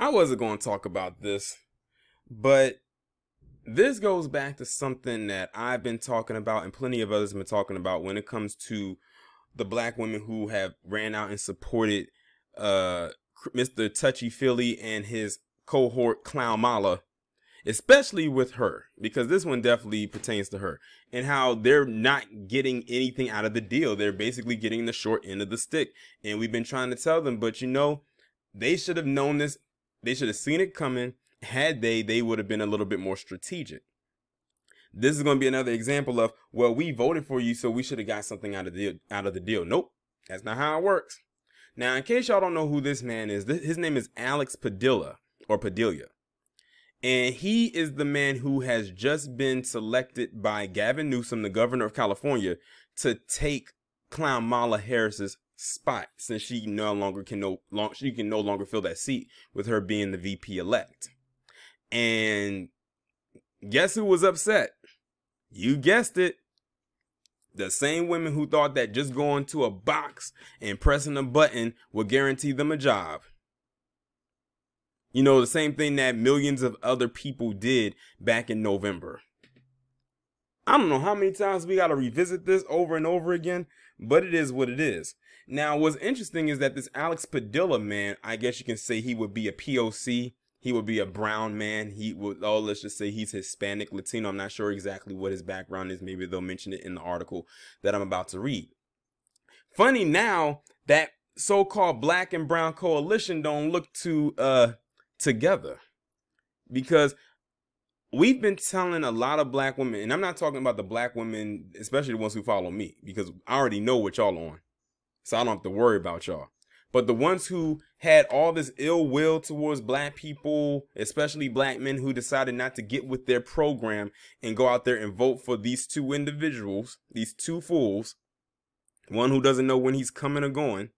I wasn't going to talk about this, but this goes back to something that I've been talking about and plenty of others have been talking about when it comes to the black women who have ran out and supported Mr. Touchy Feely and his cohort Kamala, especially with her, because this one definitely pertains to her, and how they're not getting anything out of the deal. They're basically getting the short end of the stick. And we've been trying to tell them, but you know, they should have known this. They should have seen it coming. Had they would have been a little bit more strategic. This is going to be another example of, well, we voted for you, so we should have got something out of the deal. Nope, that's not how it works. Now, in case y'all don't know who this man is, his name is Alex Padilla, or Padilla. And he is the man who has just been selected by Gavin Newsom, the governor of California, to take Kamala Harris's spot, since she no longer can no longer fill that seat with her being the VP elect. And guess who was upset? You guessed it. The same women who thought that just going to a box and pressing a button would guarantee them a job. You know, the same thing that millions of other people did back in November. I don't know how many times we got to revisit this over and over again, but it is what it is. Now, what's interesting is that this Alex Padilla man, I guess you can say he would be a POC. He would be a brown man. He would, oh, let's just say he's Hispanic, Latino. I'm not sure exactly what his background is. Maybe they'll mention it in the article that I'm about to read. Funny now that so-called black and brown coalition don't look too together, because we've been telling a lot of black women, and I'm not talking about the black women, especially the ones who follow me, because I already know what y'all on, so I don't have to worry about y'all. But the ones who had all this ill will towards black people, especially black men who decided not to get with their program and go out there and vote for these two individuals, these two fools, one who doesn't know when he's coming or going,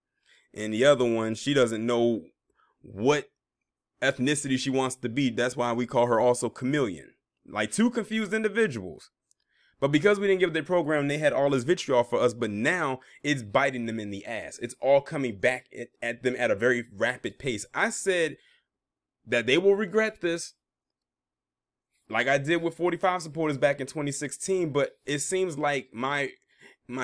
and the other one, she doesn't know what ethnicity she wants to be. That's why we call her also chameleon. Like two confused individuals. But because we didn't give their program, they had all this vitriol for us, but now it's biting them in the ass. It's all coming back at them at a very rapid pace. I said that they will regret this, like I did with 45 supporters back in 2016, but it seems like my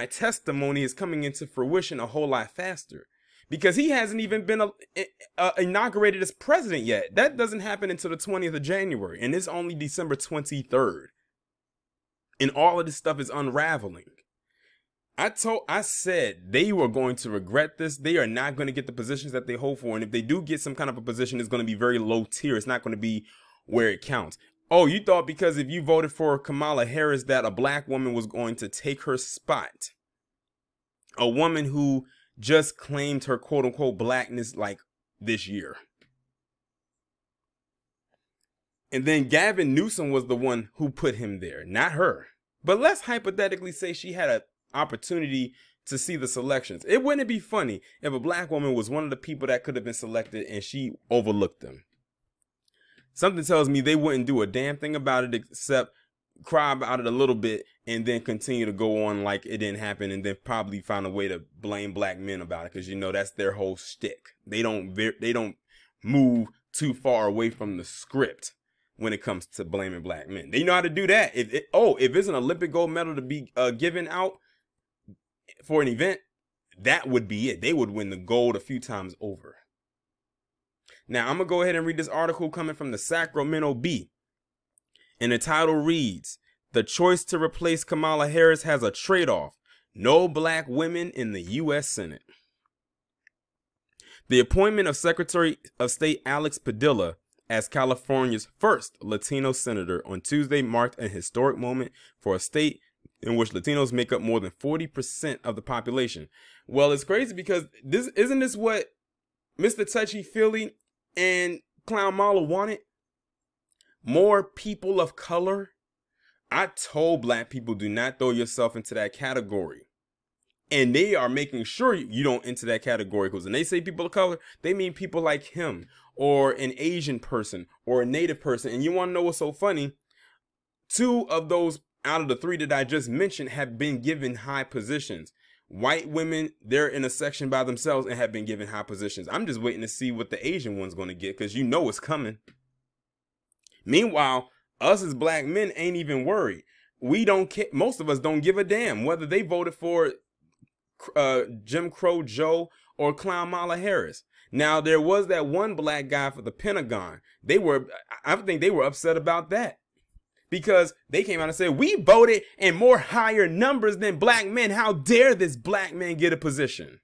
testimony is coming into fruition a whole lot faster, because he hasn't even been inaugurated as president yet. That doesn't happen until the 20th of January, and it's only December 23rd. And all of this stuff is unraveling. I said they were going to regret this. They are not going to get the positions that they hope for. And if they do get some kind of a position, it's going to be very low tier. It's not going to be where it counts. Oh, you thought because if you voted for Kamala Harris that a black woman was going to take her spot. A woman who just claimed her quote unquote blackness like this year. And then Gavin Newsom was the one who put him there, not her. But let's hypothetically say she had an opportunity to see the selections. It wouldn't be funny if a black woman was one of the people that could have been selected and she overlooked them. Something tells me they wouldn't do a damn thing about it except cry about it a little bit and then continue to go on like it didn't happen, and then probably find a way to blame black men about it, because you know that's their whole shtick. They don't move too far away from the script when it comes to blaming black men. They know how to do that. If it's an Olympic gold medal to be given out for an event, that would be it. They would win the gold a few times over. Now, I'm going to go ahead and read this article coming from the Sacramento Bee. And the title reads, "The choice to replace Kamala Harris has a trade-off. No black women in the U.S. Senate." The appointment of Secretary of State Alex Padilla as California's first Latino senator on Tuesday marked a historic moment for a state in which Latinos make up more than 40% of the population. Well, it's crazy because isn't this what Mr. Touchy Feely and Kamala wanted? More people of color? I told black people, do not throw yourself into that category. And they are making sure you don't enter that category, because when they say people of color, they mean people like him, or an Asian person, or a Native person. And you want to know what's so funny? Two of those out of the three that I just mentioned have been given high positions. White women, they're in a section by themselves and have been given high positions. I'm just waiting to see what the Asian one's going to get, because you know it's coming. Meanwhile, us as black men ain't even worried. We don't care. Most of us don't give a damn whether they voted for Jim Crow Joe or Kamala Harris. Now, there was that one black guy for the Pentagon. I think they were upset about that, because they came out and said, we voted in more higher numbers than black men. How dare this black man get a position?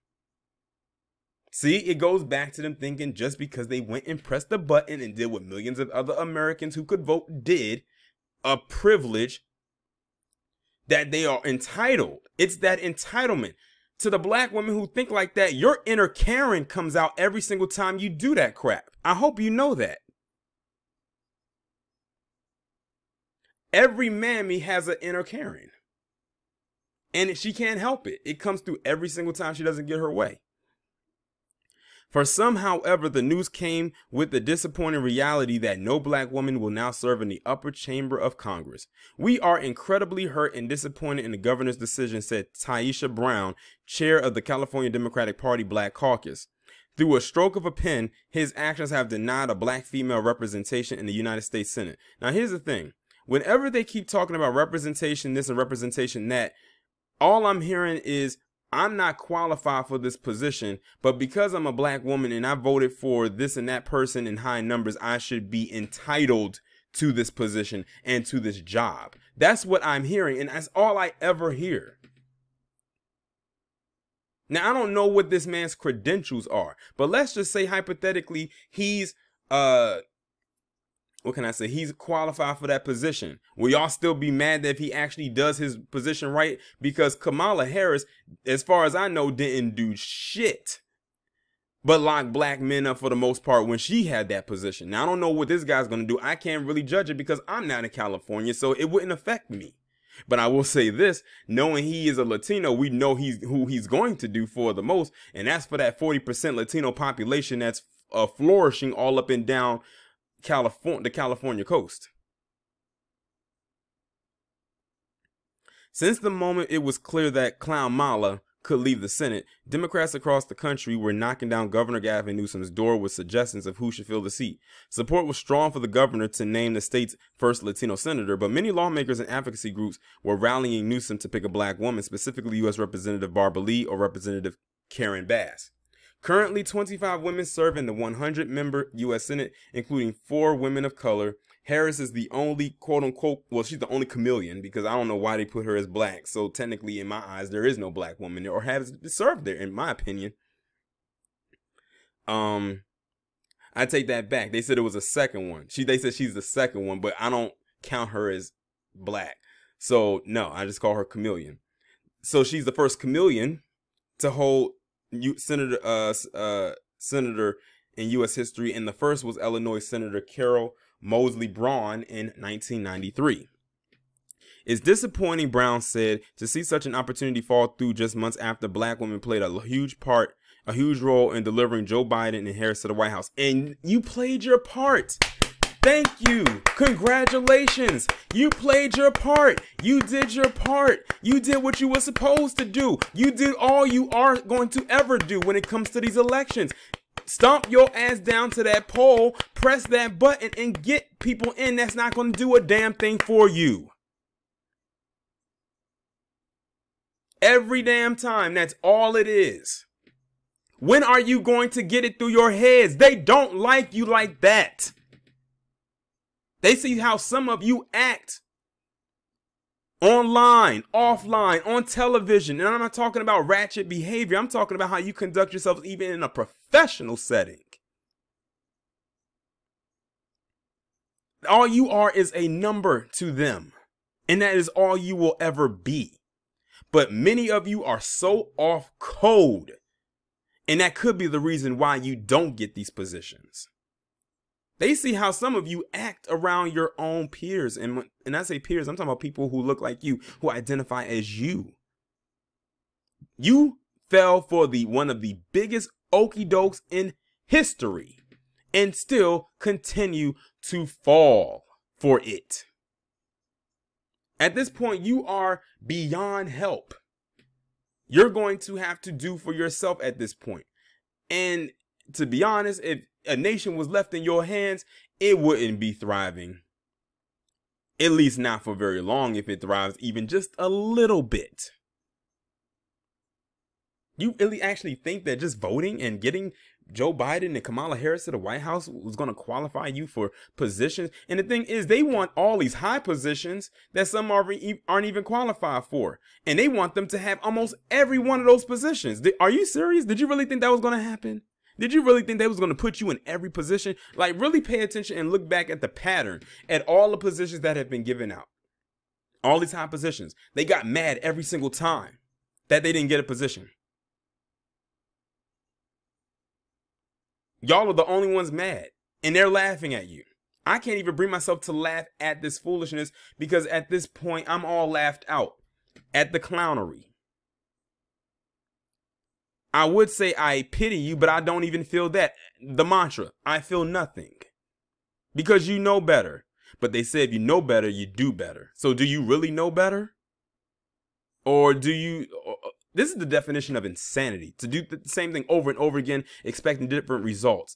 See, it goes back to them thinking just because they went and pressed the button and did what millions of other Americans who could vote did, a privilege, that they are entitled. It's that entitlement. To the black women who think like that, your inner Karen comes out every single time you do that crap. I hope you know that. Every mammy has an inner Karen. And she can't help it. It comes through every single time she doesn't get her way. For some, however, the news came with the disappointing reality that no black woman will now serve in the upper chamber of Congress. We are incredibly hurt and disappointed in the governor's decision, said Taisha Brown, chair of the California Democratic Party Black Caucus. Through a stroke of a pen, his actions have denied a black female representation in the United States Senate. Now, here's the thing. Whenever they keep talking about representation this and representation that, all I'm hearing is, I'm not qualified for this position, but because I'm a black woman and I voted for this and that person in high numbers, I should be entitled to this position and to this job. That's what I'm hearing, and that's all I ever hear. Now, I don't know what this man's credentials are, but let's just say hypothetically he's what can I say? He's qualified for that position. Will y'all still be mad that if he actually does his position right? Because Kamala Harris, as far as I know, didn't do shit but lock black men up for the most part when she had that position. Now, I don't know what this guy's going to do. I can't really judge it because I'm not in California, so it wouldn't affect me. But I will say this, knowing he is a Latino, we know who he's going to do for the most, and that's for that 40% Latino population that's flourishing all up and down the California coast. Since the moment it was clear that Kamala could leave the Senate, Democrats across the country were knocking down Governor Gavin Newsom's door with suggestions of who should fill the seat. Support was strong for the governor to name the state's first Latino senator, but many lawmakers and advocacy groups were rallying Newsom to pick a black woman, specifically U.S. Representative Barbara Lee or Representative Karen Bass. Currently, 25 women serve in the 100-member U.S. Senate, including 4 women of color. Harris is the only quote-unquote, well, she's the only chameleon, because I don't know why they put her as black. So technically, in my eyes, there is no black woman there, or has served there, in my opinion. I take that back. They said it was a second one. They said she's the second one, but I don't count her as black. So, no, I just call her chameleon. So she's the first chameleon to hold senator in U.S. history, and the first was Illinois Senator Carol Moseley Braun in 1993. It's disappointing, Brown said, to see such an opportunity fall through just months after black women played a huge role in delivering Joe Biden and Harris to the White House. And you played your part. Thank you. Congratulations. You played your part. You did your part. You did what you were supposed to do. You did all you are going to ever do when it comes to these elections. Stomp your ass down to that poll, press that button, and get people in that's not going to do a damn thing for you. Every damn time. That's all it is. When are you going to get it through your heads? They don't like you like that. They see how some of you act online, offline, on television. And I'm not talking about ratchet behavior. I'm talking about how you conduct yourselves even in a professional setting. All you are is a number to them. And that is all you will ever be. But many of you are so off code. And that could be the reason why you don't get these positions. They see how some of you act around your own peers. And I say peers, I'm talking about people who look like you, who identify as you. You fell for one of the biggest okie dokes in history and still continue to fall for it. At this point, you are beyond help. you're going to have to do for yourself at this point. And to be honest, if a nation was left in your hands, it wouldn't be thriving. At least not for very long, if it thrives even just a little bit. You really actually think that just voting and getting Joe Biden and Kamala Harris to the White House was going to qualify you for positions? And the thing is, they want all these high positions that some aren't even qualified for. And they want them to have almost every one of those positions. Are you serious? Did you really think that was going to happen? Did you really think they was going to put you in every position? Like, really pay attention and look back at the pattern, at all the positions that have been given out. All these high positions. They got mad every single time that they didn't get a position. Y'all are the only ones mad, and they're laughing at you. I can't even bring myself to laugh at this foolishness, because at this point, I'm all laughed out at the clownery. I would say I pity you, but I don't even feel that. The mantra, I feel nothing. Because you know better. But they say if you know better, you do better. So do you really know better? Or do you... This is the definition of insanity. To do the same thing over and over again, expecting different results.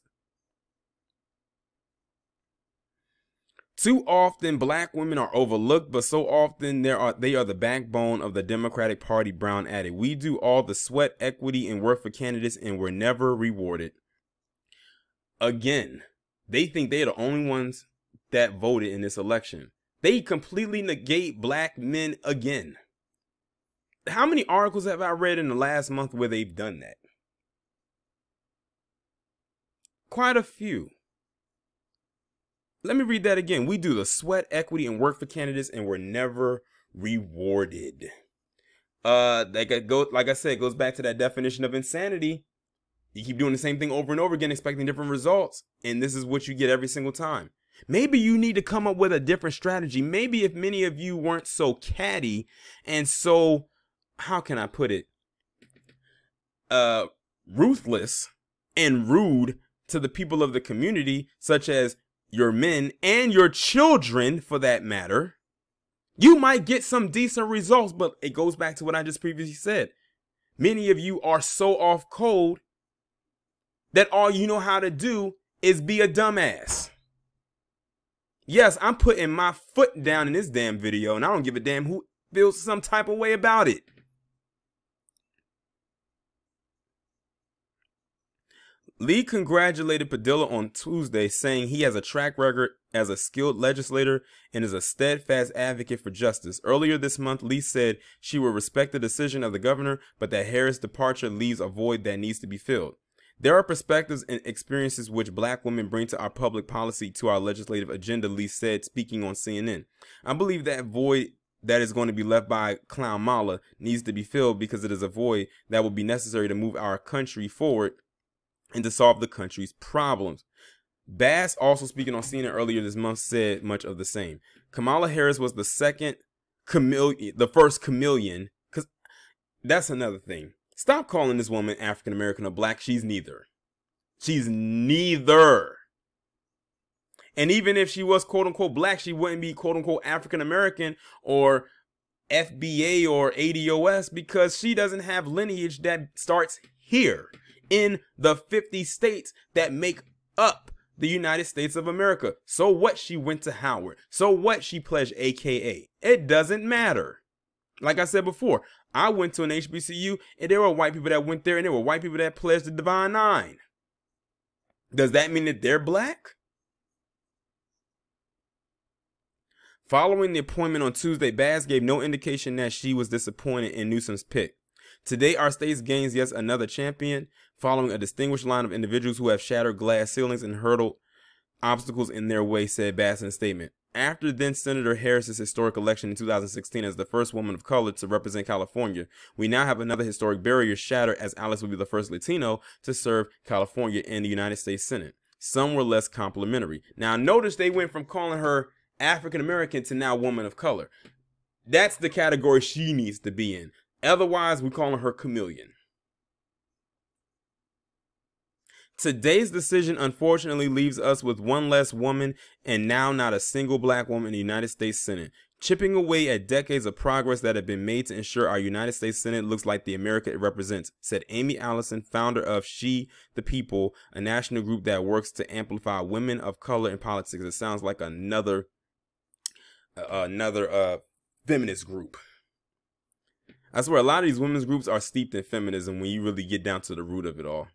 Too often, black women are overlooked, but so often they are the backbone of the Democratic Party, Brown added. We do all the sweat, equity, and work for candidates, and we're never rewarded. Again, they think they're the only ones that voted in this election. They completely negate black men again. How many articles have I read in the last month where they've done that? Quite a few. Let me read that again. We do the sweat, equity, and work for candidates, and we're never rewarded. Like I said, it goes back to that definition of insanity. You keep doing the same thing over and over again, expecting different results, and this is what you get every single time. Maybe you need to come up with a different strategy. Maybe if many of you weren't so catty and so, how can I put it, ruthless and rude to the people of the community, such as your men and your children, for that matter, you might get some decent results. But it goes back to what I just previously said. Many of you are so off code that all you know how to do is be a dumbass. Yes, I'm putting my foot down in this damn video, and I don't give a damn who feels some type of way about it. Lee congratulated Padilla on Tuesday, saying he has a track record as a skilled legislator and is a steadfast advocate for justice. Earlier this month, Lee said she will respect the decision of the governor, but that Harris' departure leaves a void that needs to be filled. There are perspectives and experiences which black women bring to our public policy, to our legislative agenda, Lee said, speaking on CNN. I believe that void that is going to be left by Clown Mala needs to be filled, because it is a void that will be necessary to move our country forward and to solve the country's problems. Bass, also speaking on CNN earlier this month, said much of the same. Kamala Harris was the first chameleon, because that's another thing. Stop calling this woman African American or black. She's neither. She's neither. And even if she was quote unquote black, she wouldn't be quote unquote African American or FBA or ADOS, because she doesn't have lineage that starts here in the 50 states that make up the United States of America. So what? She went to Howard. So what? She pledged AKA. It doesn't matter. Like I said before, I went to an HBCU and there were white people that went there, and there were white people that pledged the Divine Nine. Does that mean that they're black? Following the appointment on Tuesday, Bass gave no indication that she was disappointed in Newsom's pick. Today, our state gains yet another champion, following a distinguished line of individuals who have shattered glass ceilings and hurdled obstacles in their way, said Bass in a statement. After then-Senator Harris's historic election in 2016 as the first woman of color to represent California, we now have another historic barrier shattered, as Alice will be the first Latino to serve California in the United States Senate. Some were less complimentary. Now, notice they went from calling her African American to now woman of color. That's the category she needs to be in. Otherwise, we're calling her chameleon. Today's decision unfortunately leaves us with one less woman, and now not a single black woman in the United States Senate. Chipping away at decades of progress that have been made to ensure our United States Senate looks like the America it represents, said Amy Allison, founder of She the People, a national group that works to amplify women of color in politics. It sounds like another feminist group. I swear a lot of these women's groups are steeped in feminism when you really get down to the root of it all.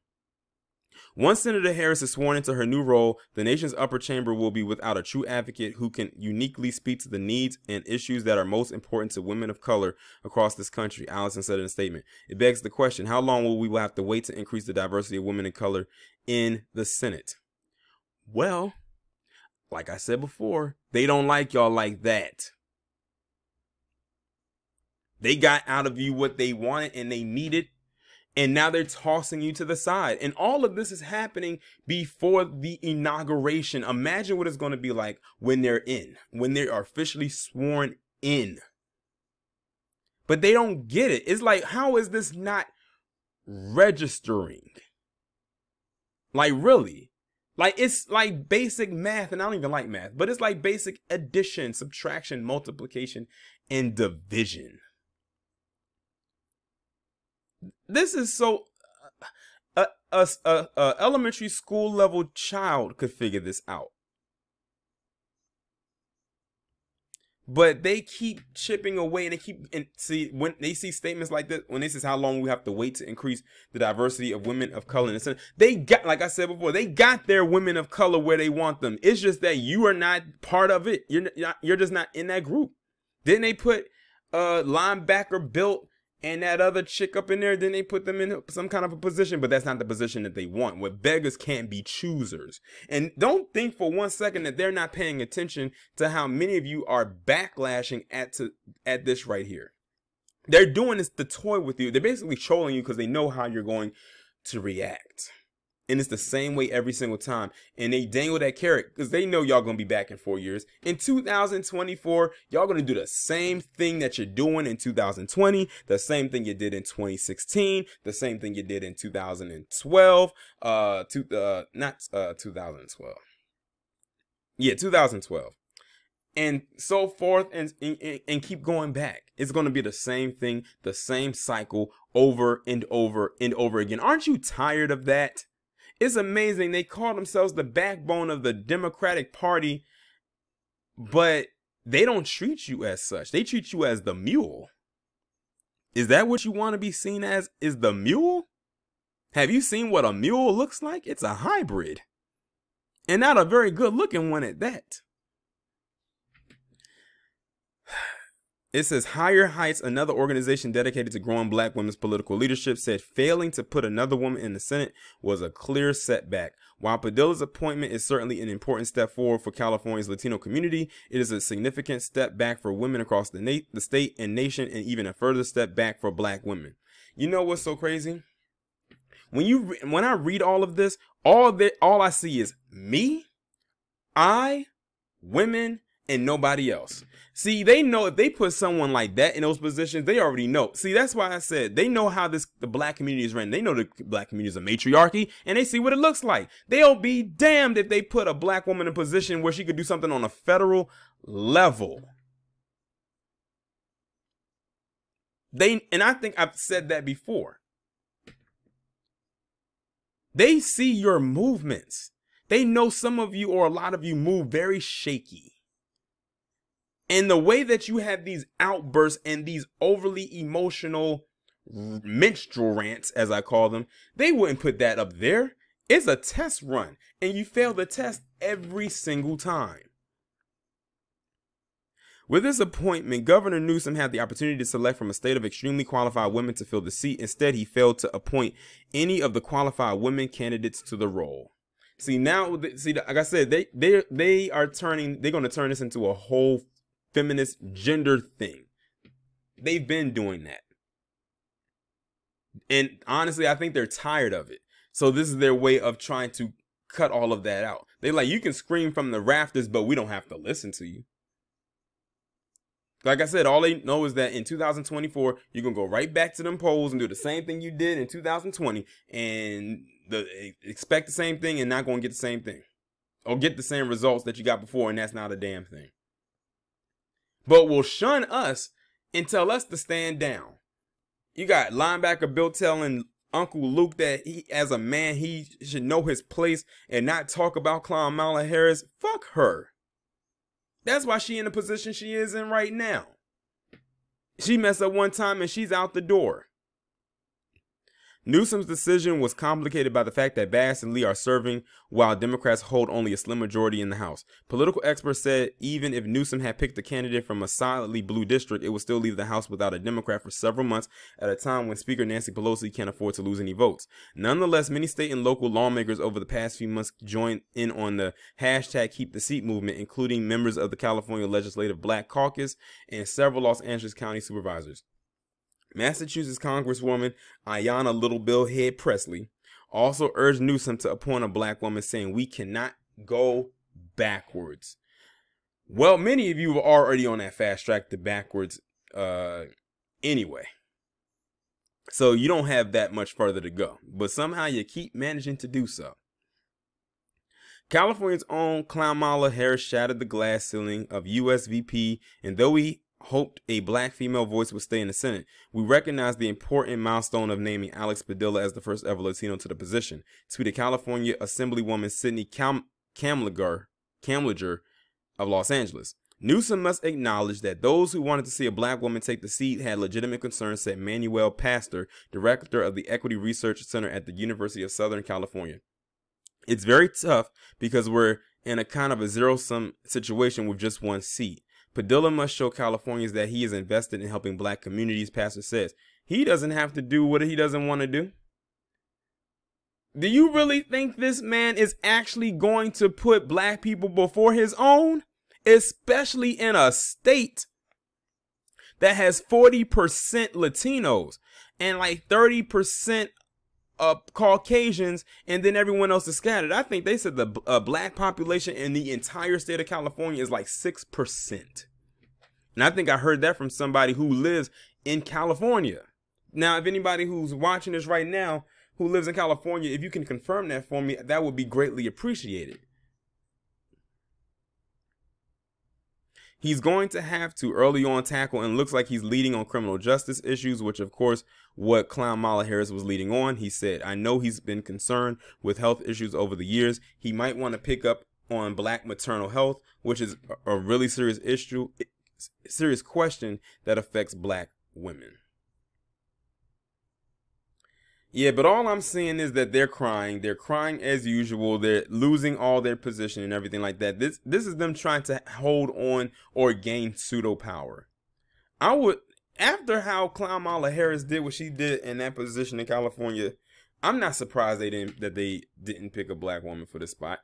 Once Senator Harris is sworn into her new role, the nation's upper chamber will be without a true advocate who can uniquely speak to the needs and issues that are most important to women of color across this country, Allison said in a statement. It begs the question, how long will we have to wait to increase the diversity of women of color in the Senate? Well, like I said before, they don't like y'all like that. They got out of you what they wanted and they needed. And now they're tossing you to the side. And all of this is happening before the inauguration. Imagine what it's going to be like when they're in, when they are officially sworn in. But they don't get it. It's like, how is this not registering? Like, really? Like, it's like basic math. And I don't even like math. But it's like basic addition, subtraction, multiplication, and division. This is so a elementary school level child could figure this out. But they keep chipping away, and see when they see statements like this, when they says how long we have to wait to increase the diversity of women of color in the Senate, they got, like I said before, they got their women of color where they want them. It's just that you are not part of it. You're just not in that group. Didn't they put linebacker built and that other chick up in there? Then they put them in some kind of a position, but that's not the position that they want. What beggars can't be choosers. And don't think for one second that they're not paying attention to how many of you are backlashing at this right here. They're doing this to toy with you. They're basically trolling you because they know how you're going to react. And it's the same way every single time. And they dangle that carrot because they know y'all going to be back in 4 years. In 2024, y'all going to do the same thing that you're doing in 2020. The same thing you did in 2016. The same thing you did in 2012. Not 2012. Yeah, 2012. And so forth and keep going back. It's going to be the same thing, the same cycle over and over and over again. Aren't you tired of that? It's amazing. They call themselves the backbone of the Democratic Party, but they don't treat you as such. They treat you as the mule. Is that what you want to be seen as? Is the mule? Have you seen what a mule looks like? It's a hybrid. And not a very good looking one at that. It says Higher Heights, another organization dedicated to growing black women's political leadership, said failing to put another woman in the Senate was a clear setback. While Padilla's appointment is certainly an important step forward for California's Latino community, it is a significant step back for women across the state and nation, and even a further step back for black women. You know what's so crazy? When I read all of this, all I see is me, women, and nobody else. See, they know if they put someone like that in those positions, they already know. See, that's why I said they know how the black community is ran. They know the black community is a matriarchy, and they see what it looks like. They'll be damned if they put a black woman in a position where she could do something on a federal level. And I think I've said that before. They see your movements. They know some of you or a lot of you move very shaky. And the way that you have these outbursts and these overly emotional minstrel rants, as I call them, they wouldn't put that up there. It's a test run, and you fail the test every single time. With this appointment, Governor Newsom had the opportunity to select from a slate of extremely qualified women to fill the seat. Instead, he failed to appoint any of the qualified women candidates to the role. See, now, like I said, they're going to turn this into a whole feminist gender thing. They've been doing that. And honestly, I think they're tired of it. So this is their way of trying to cut all of that out. They're like, you can scream from the rafters, but we don't have to listen to you. Like I said, all they know is that in 2024, you're going to go right back to them polls and do the same thing you did in 2020 and expect the same thing and not going to get the same thing or get the same results that you got before. And that's not a damn thing. but will shun us and tell us to stand down. You got linebacker Bill telling Uncle Luke that he, as a man, he should know his place and not talk about Kamala Harris. Fuck her. That's why she in the position she is in right now. She messed up one time and she's out the door. Newsom's decision was complicated by the fact that Bass and Lee are serving while Democrats hold only a slim majority in the House. Political experts said even if Newsom had picked a candidate from a solidly blue district, it would still leave the House without a Democrat for several months at a time when Speaker Nancy Pelosi can't afford to lose any votes. Nonetheless, many state and local lawmakers over the past few months joined in on the hashtag Keep the Seat movement, including members of the California Legislative Black Caucus and several Los Angeles County supervisors. Massachusetts Congresswoman Ayanna Little Bill Head Presley also urged Newsom to appoint a black woman, saying we cannot go backwards. Well, many of you are already on that fast track to backwards anyway. So you don't have that much further to go. But somehow you keep managing to do so. California's own Kamala Harris shattered the glass ceiling of U.S. VP, and though we hoped a black female voice would stay in the Senate, we recognize the important milestone of naming Alex Padilla as the first ever Latino to the position, tweeted California Assemblywoman Sidney Kamliger of Los Angeles. Newsom must acknowledge that those who wanted to see a black woman take the seat had legitimate concerns, said Manuel Pastor, director of the Equity Research Center at the University of Southern California. It's very tough because we're in a kind of a zero-sum situation with just one seat. Padilla must show Californians that he is invested in helping black communities, Pastor says. He doesn't have to do what he doesn't want to do. Do you really think this man is actually going to put black people before his own? Especially in a state that has 40% Latinos and like 30% Caucasians, and then everyone else is scattered. I think they said the black population in the entire state of California is like 6%. And I think I heard that from somebody who lives in California. Now, if anybody who's watching this right now who lives in California, if you can confirm that for me, that would be greatly appreciated. He's going to have to early on tackle, and looks like he's leading on criminal justice issues, which of course what Kamala Harris was leading on. He said, I know he's been concerned with health issues over the years. He might want to pick up on black maternal health, which is a really serious issue, serious question that affects black women. Yeah, but all I'm seeing is that they're crying. They're crying as usual. They're losing all their position and everything like that. This is them trying to hold on or gain pseudo power. I would, after how Kamala Harris did what she did in that position in California, I'm not surprised they didn't pick a black woman for this spot,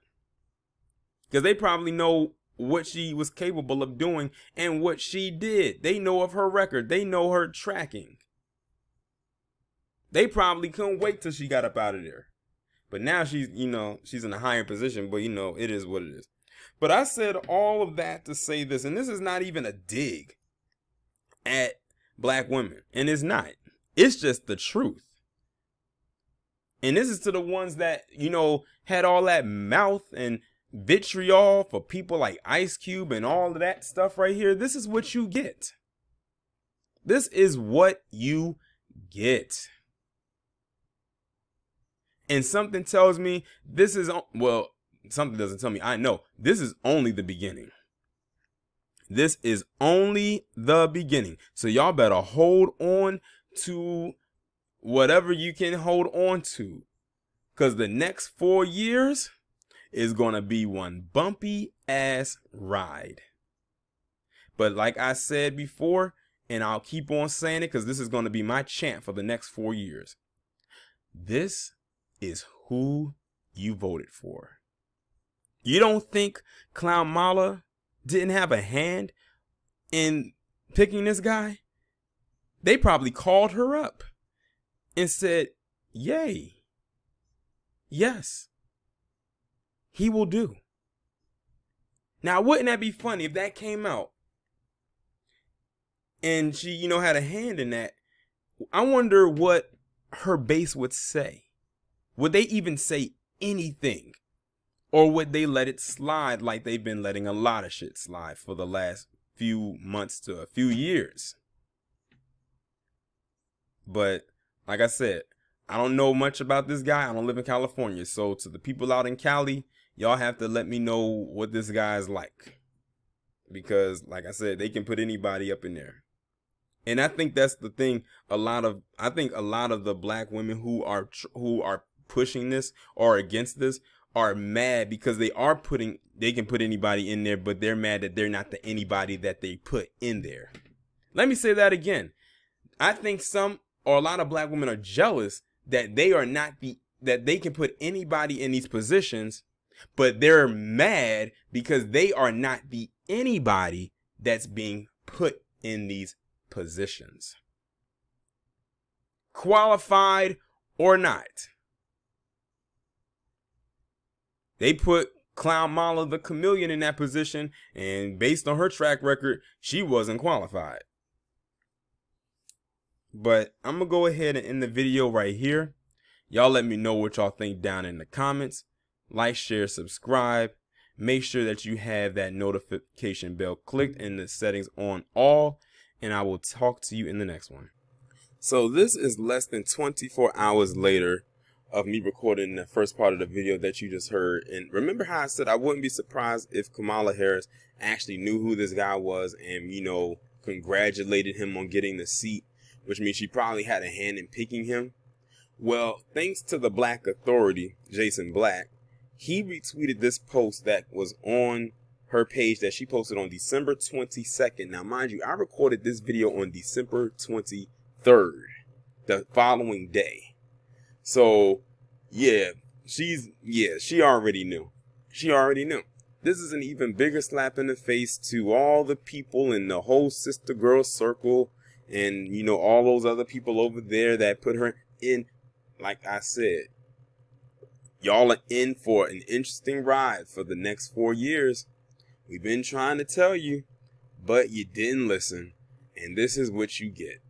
because they probably know what she was capable of doing and what she did. They know of her record. They know her tracking. They probably couldn't wait till she got up out of there. But now she's in a higher position, but it is what it is. But I said all of that to say this, and this is not even a dig at black women. And it's not. It's just the truth. And this is to the ones that, had all that mouth and vitriol for people like Ice Cube and all of that stuff right here. This is what you get. This is what you get. And something tells me this is, well, something doesn't tell me. I know this is only the beginning. This is only the beginning. So y'all better hold on to whatever you can hold on to, because the next 4 years is going to be one bumpy ass ride. But like I said before, and I'll keep on saying it because this is going to be my chant for the next 4 years. This is who you voted for. You don't think Kamala didn't have a hand in picking this guy? They probably called her up and said, yay, yes, he will do. Now, wouldn't that be funny if that came out and she, had a hand in that? I wonder what her base would say. Would they even say anything? Or would they let it slide like they've been letting a lot of shit slide for the last few months to a few years. But like I said, I don't know much about this guy. I don't live in California. So to the people out in Cali, y'all have to let me know what this guy is like. Because like I said, they can put anybody up in there. And I think that's the thing. I think a lot of the black women who are pushing this or against this are mad because they can put anybody in there, but they're mad that they're not the anybody that they put in there. Let me say that again. I think a lot of black women are jealous that that they can put anybody in these positions, but they're mad because they are not the anybody that's being put in these positions. Qualified or not. They put Kamala the chameleon in that position, and based on her track record, she wasn't qualified. But I'm going to go ahead and end the video right here. Y'all let me know what y'all think down in the comments. Like, share, subscribe. Make sure that you have that notification bell clicked and the settings on all. And I will talk to you in the next one. So this is less than 24 hours later of me recording the first part of the video that you just heard. And remember how I said I wouldn't be surprised if Kamala Harris actually knew who this guy was and, you know, congratulated him on getting the seat, which means she probably had a hand in picking him. Well, thanks to the Black Authority, Jason Black, he retweeted this post that was on her page that she posted on December 22nd. Now, mind you, I recorded this video on December 23rd, the following day. So, yeah, she already knew. She already knew. This is an even bigger slap in the face to all the people in the whole sister girl circle and, you know, all those other people over there that put her in. Like I said, y'all are in for an interesting ride for the next 4 years. We've been trying to tell you, but you didn't listen. And this is what you get.